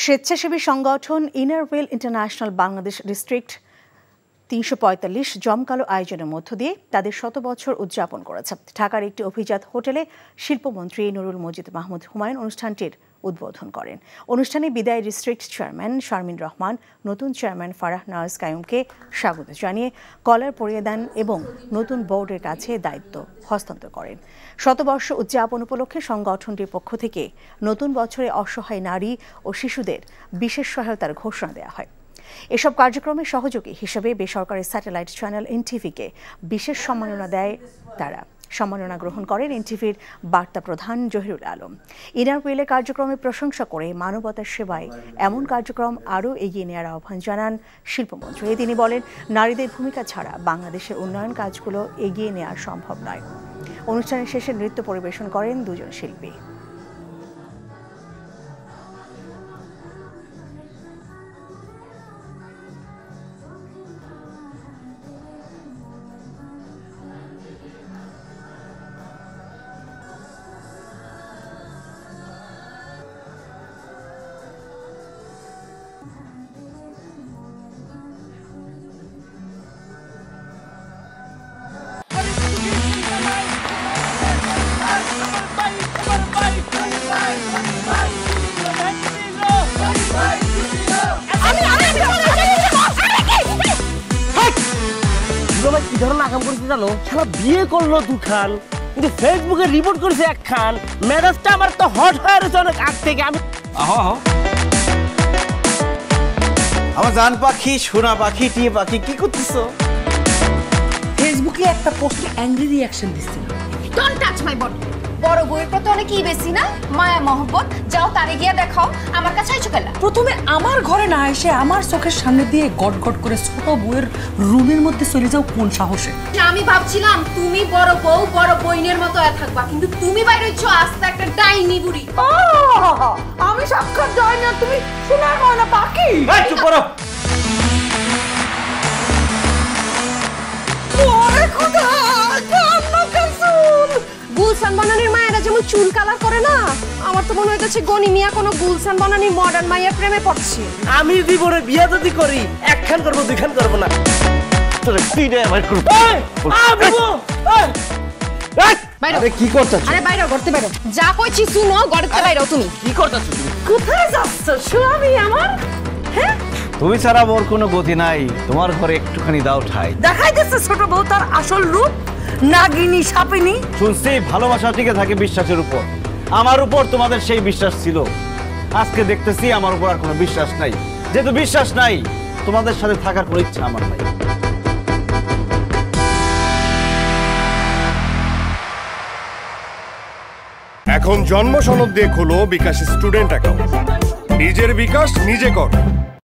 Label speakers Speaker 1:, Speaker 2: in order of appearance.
Speaker 1: স্বেচ্ছাসেবী সংগঠন inner wheel international Bangladesh district ৩৪৫ জমকালো আয়োজনের মধ্য দিয়ে তাদের ১০০ বছর উদযাপন করেছে। ঢাকার একটি অভিজাত হোটেলে শিল্পমন্ত্রী নুরুল মজিদ মাহমুদ হুমায়ুন অনুষ্ঠানটির উদ্বোধন করেন। অনুষ্ঠানে বিদায়ী ডিস্ট্রিক্ট চেয়ারম্যান শারমিন রহমান নতুন চেয়ারম্যান ফারাহ নওয়াজ কাইয়ুমকে স্বাগত জানিয়ে কলার পরিয়ে দেন এবং নতুন বোর্ডের কাছে দায়িত্ব হস্তান্তর করেন। শতবর্ষ উদযাপন উপলক্ষে সংগঠনটির পক্ষ থেকে নতুন বছরে অসহায় নারী ও শিশুদের বিশেষ সহায়তার ঘোষণা দেওয়া হয়। এসব কার্যক্রমে সহযোগী হিসেবে বেসরকারি স্যাটেলাইট চ্যানেল এনটিভিকে বিশেষ সম্মাননা দেয় তারা। সম্মাননা গ্রহণ করেন এনটিভির বার্তা প্রধান জহিরুল আলম। ইনার হুইলের কার্যক্রমে প্রশংসা করে মানবতার সেবায় এমন কার্যক্রম আরও এগিয়ে নেওয়ার আহ্বান জানান শিল্পমন্ত্রী। তিনি বলেন, নারীদের ভূমিকা ছাড়া বাংলাদেশের উন্নয়ন কাজগুলো এগিয়ে নেওয়া সম্ভব নয়। অনুষ্ঠানের শেষে নৃত্য পরিবেশন করেন দুজন শিল্পী।
Speaker 2: বিয়ে করলো দুখান, কিন্তু ফেসবুকে রিপোর্ট করেছে একখান। ম্যারেজটা আমার তো হট হয়ে রয়েছে অনেক আগ থেকে। আমি
Speaker 3: আমার জান পাখি, সোনা পাখি, টিয়ে পাখি, কি করতেছো?
Speaker 4: ফেসবুকে একটা পোস্টে অ্যাংরি রিঅ্যাকশন দিছিল।
Speaker 5: Don't touch my body. বড় বউয়ের প্রতি অনেক কি বেশি না মায়া মহব্বত। যাও তারে গিয়া দেখাও, আমার কাছে আইছো কেলা?
Speaker 4: প্রথমে আমার ঘরে না এসে আমার চোখের সামনে দিয়ে গট গট করে ছোট বউয়ের রুমের মধ্যে চলে যাও কোন সাহসে?
Speaker 5: আমি ভাবছিলাম তুমি বড় বউ বড় বইনের মতো থাকবা, কিন্তু তুমি বাইরে হইছো আস্তে একটা ডাইনি বুড়ি।
Speaker 4: আমি সাক্ষাৎ ডাইনি আর তুমি সোনার ময়না পাখি।
Speaker 2: এই চুপ করো।
Speaker 4: ওরে খোদা, কান্না কাসুল।
Speaker 5: গুলশান বনানীর মায়েরা যেমন চুল কালার করে না, আমার তো মনে হইতেছে গনি মিয়া কোনো গুলশান বনানীর মডার্ন মায়ের প্রেমে পড়ছে।
Speaker 2: আমি জীবনে বিয়ে যদি করি একখান করবো দুইখান করবো না।
Speaker 3: কি করতেছ?
Speaker 5: আরে বাইরে করতে বাইরে যা কইছি শুনো, গড়তে বাইরেও তুমি
Speaker 2: কি করতেছ? তুমি
Speaker 4: কোথায় যাচ্ছ স্বামী আমার? হ্যাঁ,
Speaker 3: তুমি ছাড়া মোর কোনো গতি নাই। তোমার ঘরে একটুখানি দাও ঠাই।
Speaker 4: দেখাই দিচ্ছে ছোট বউ তার আসল রূপ, নাগিনী সাপিনী।
Speaker 3: শুনছি ভালোবাসা টিকে থাকে বিশ্বাসের উপর। আমার উপর তোমাদের সেই বিশ্বাস ছিল, আজকে দেখতেছি আমার উপর আর কোনো বিশ্বাস নাই। যেহেতু বিশ্বাস নাই, তোমাদের সাথে থাকার কোনো ইচ্ছা আমার নাই।
Speaker 6: এখন জন্ম সনদ দিয়ে খোলো বিকাশ স্টুডেন্ট অ্যাকাউন্ট। নিজের বিকাশ নিজে কর।